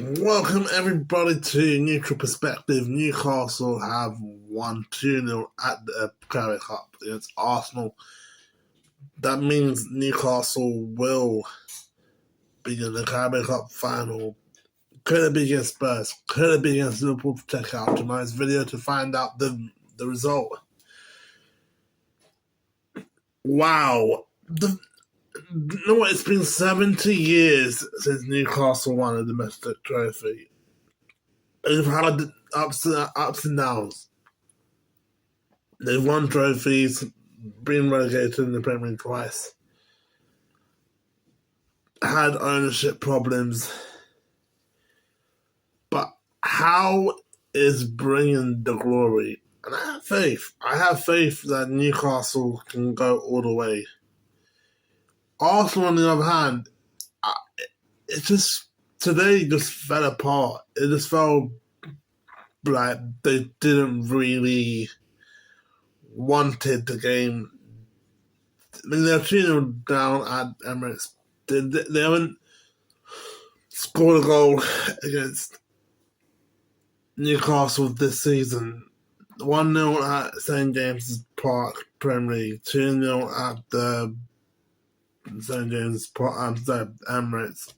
Welcome everybody to Neutral Perspective. Newcastle have won 2-0 at the Carabao Cup against Arsenal. That means Newcastle will be in the Carabao Cup final. Could it be against Spurs? Could it be against Liverpool? Check out tonight's video to find out the result. Wow. You know what? It's been 70 years since Newcastle won a domestic trophy. They've had ups and downs. They've won trophies, been relegated in the Premier League twice, had ownership problems. But how is bringing the glory? And I have faith. I have faith that Newcastle can go all the way. Arsenal, on the other hand, today just fell apart. It just felt like they didn't really wanted the game. I mean, they're 2-0 down at Emirates. They haven't scored a goal against Newcastle this season. 1-0 at St James's Park Premier League, 2-0 at the St James's Park, Emirates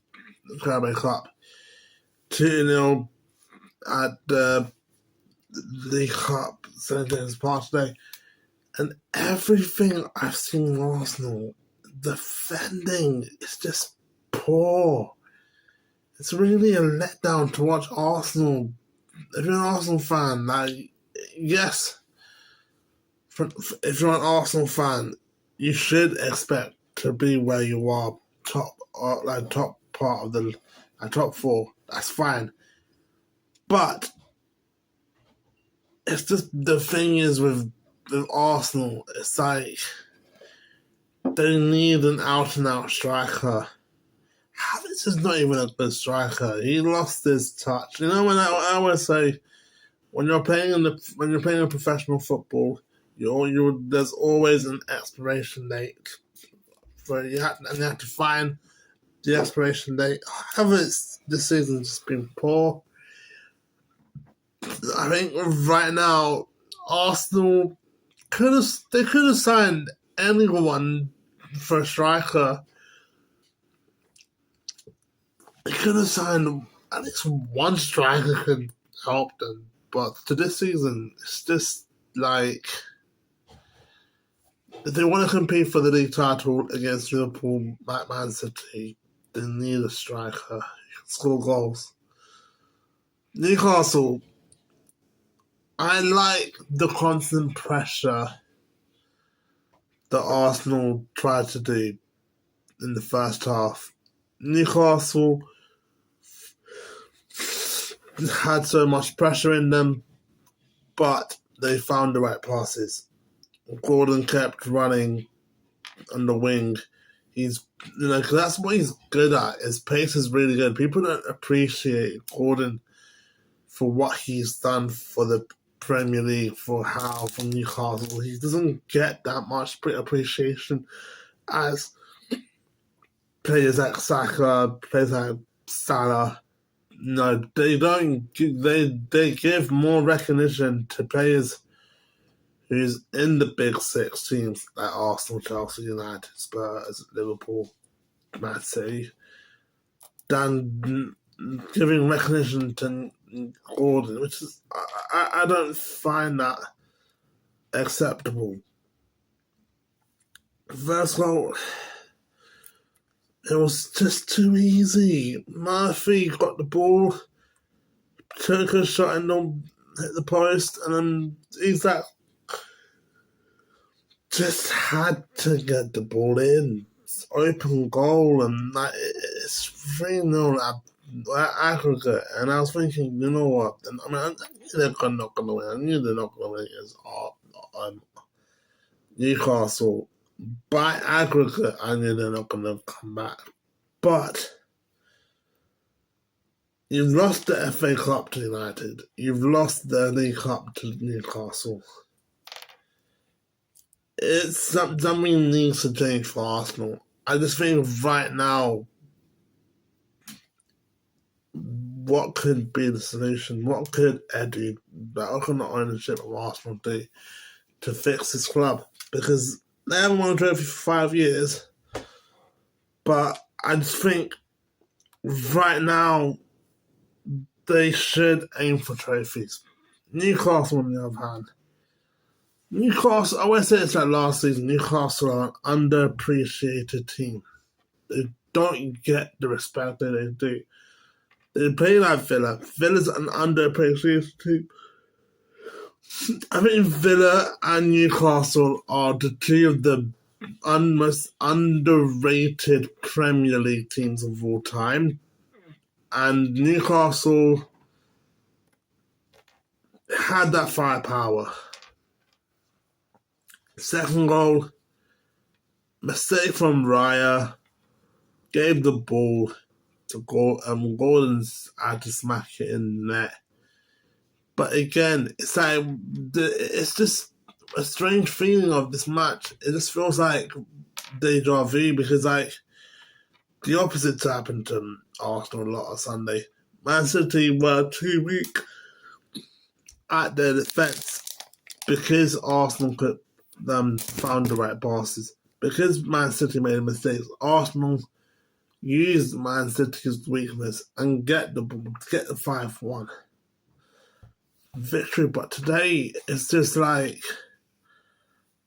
Carabao Cup, 2-0 at the League Cup St James's Park today. And everything I've seen in Arsenal, defending is just poor. It's really a letdown to watch Arsenal. If you're an Arsenal fan, yes, if you're an Arsenal fan, you should expect to be where you are, top part of the top four. That's fine. But it's just the thing is with Arsenal, it's like they need an out-and-out striker. Havertz is not even a good striker. He lost his touch. You know, when I always say, when you're playing a professional football, there's always an expiration date. You have to find the expiration date. Havertz this season's just been poor. I think right now Arsenal could have signed anyone for a striker. They could have signed at least one striker could help them. But to this season, it's just like if they want to compete for the league title against Liverpool, Man City, they need a striker who can score goals. Newcastle, I like the constant pressure that Arsenal tried to do in the first half. Newcastle had so much pressure in them, but they found the right passes. Gordon kept running on the wing. Cause that's what he's good at. His pace is really good. People don't appreciate Gordon for what he's done for the Premier League, for Newcastle. He doesn't get that much appreciation as players like Saka, players like Salah. No, they don't. They give more recognition to players who's in the big six teams like Arsenal, Chelsea, United, Spurs, Liverpool, Man City, than giving recognition to Gordon, which is I don't find that acceptable. First goal, it was just too easy. Murphy got the ball, took a shot and hit the post, and then Isak just had to get the ball in. It's open goal, and it's 3-0 at aggregate. And I was thinking, you know what? I mean, I knew they're not going to win. I knew they're not going to win against Newcastle. By aggregate, I knew they're not going to come back. But you've lost the FA Cup to United. You've lost the League Cup to Newcastle. It's something needs to change for Arsenal. I just think right now what could be the solution? What could Eddie, what can the ownership of Arsenal do to fix this club? Because they haven't won a trophy for 5 years, but I just think right now they should aim for trophies. Newcastle, on the other hand, Newcastle, I always say this like last season, Newcastle are an underappreciated team. They don't get the respect that they do. They play like Villa. Villa's an underappreciated team. I think Villa and Newcastle are the two of the most underrated Premier League teams of all time. And Newcastle had that firepower. Second goal, mistake from Raya, gave the ball to Gordon's had to smash it in the net. But again, it's like it's just a strange feeling of this match. It just feels like deja vu because like the opposite happened to Arsenal a lot on Sunday. Man City were too weak at their defence because Arsenal could found the right passes. Because Man City made mistakes, Arsenal used Man City's weakness and get the 5-1 victory. But today, it's just like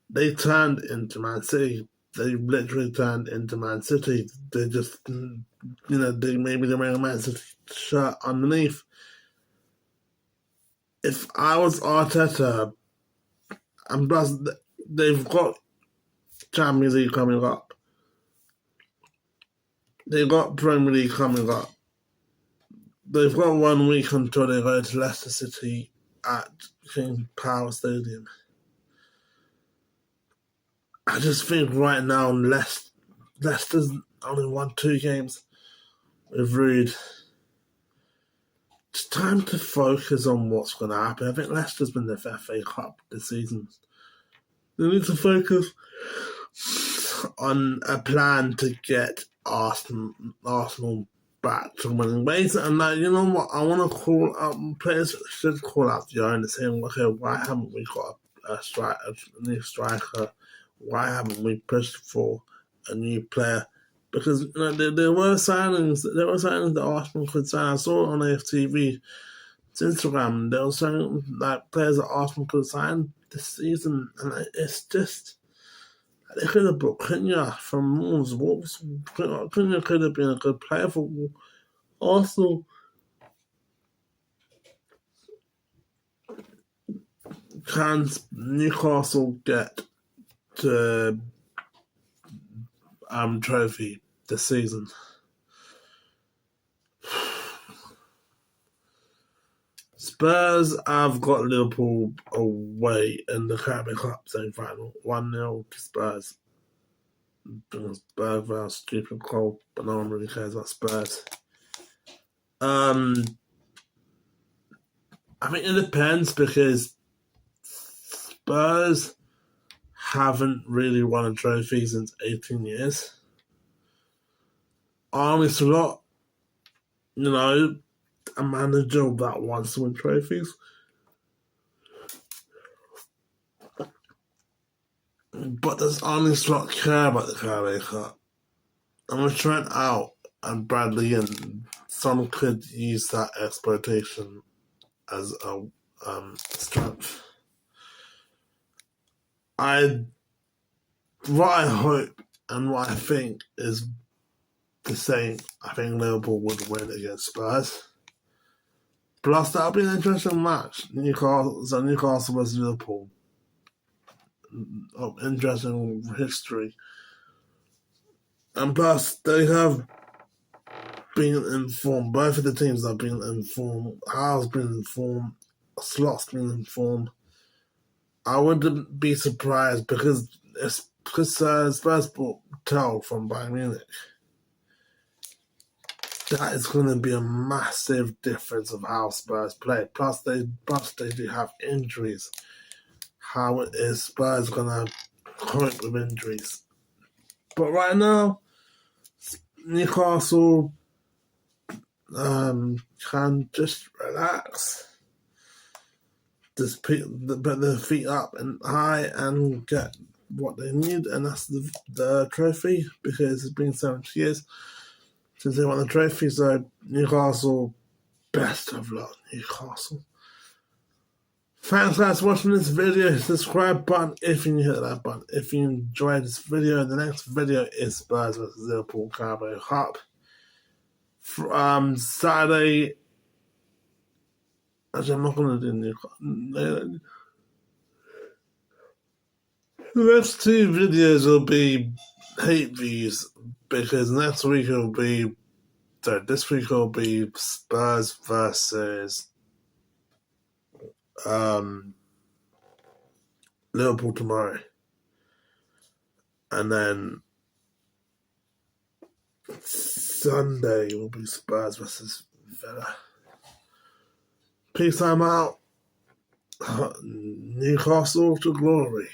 they turned into Man City. They literally turned into Man City. They just, they maybe they're wearing a Man City shirt underneath. If I was Arteta, and plus they've got Champions League coming up. They've got Premier League coming up. They've got 1 week until they go to Leicester City at King Power Stadium. I just think right now Leicester's only won 2 games with Rude. It's time to focus on what's going to happen. I think Leicester's been the FA Cup this season. They need to focus on a plan to get Arsenal back to winning ways. And you know what? I want to call out players should call out the owner saying, okay, why haven't we got a new striker? Why haven't we pushed for a new player? Because there were signings that Arsenal could sign. I saw it on AFTV, Instagram. They were saying that players that Arsenal could sign this season, and it's just they could have brought Cunha from Wolves. Cunha could have been a good player for Arsenal. Can Newcastle get the trophy this season? Spurs have got Liverpool away in the Carabao Cup semi-final, 1-0 to Spurs. Spurs are stupid cold, but no one really cares about Spurs. I think it depends because Spurs haven't really won a trophy since 18 years. Arne Slot, a manager that wants to win trophies. But does Arne Slot care about the Carabao Cup? And with Trent out and Bradley in, some could use that exploitation as a strength. What I hope and what I think is the same. I think Liverpool would win against Spurs. Plus, that'll be an interesting match. Newcastle versus Liverpool. Interesting history. And plus, they have been informed. Both of the teams have been informed. Howe's been informed. Slot's been informed. I wouldn't be surprised because Spurs bought Tell from Bayern Munich. That is going to be a massive difference of how Spurs play. Plus they do have injuries. How is Spurs going to cope with injuries? But right now, Newcastle can just relax, just put their feet up and high and get what they need, and that's the trophy, because it's been 70 years since they won the trophy. So Newcastle, best of luck, Newcastle. Thanks guys for watching this video. Hit the subscribe button if you hit that button. If you enjoyed this video, the next video is Spurs vs Liverpool Carabao Cup. Saturday. Actually, I'm not going to do Newcastle. The next two videos will be hate views, because next week will be. This week will be Spurs versus Liverpool tomorrow, and then Sunday will be Spurs versus Villa. Peace, I'm out. Newcastle to glory.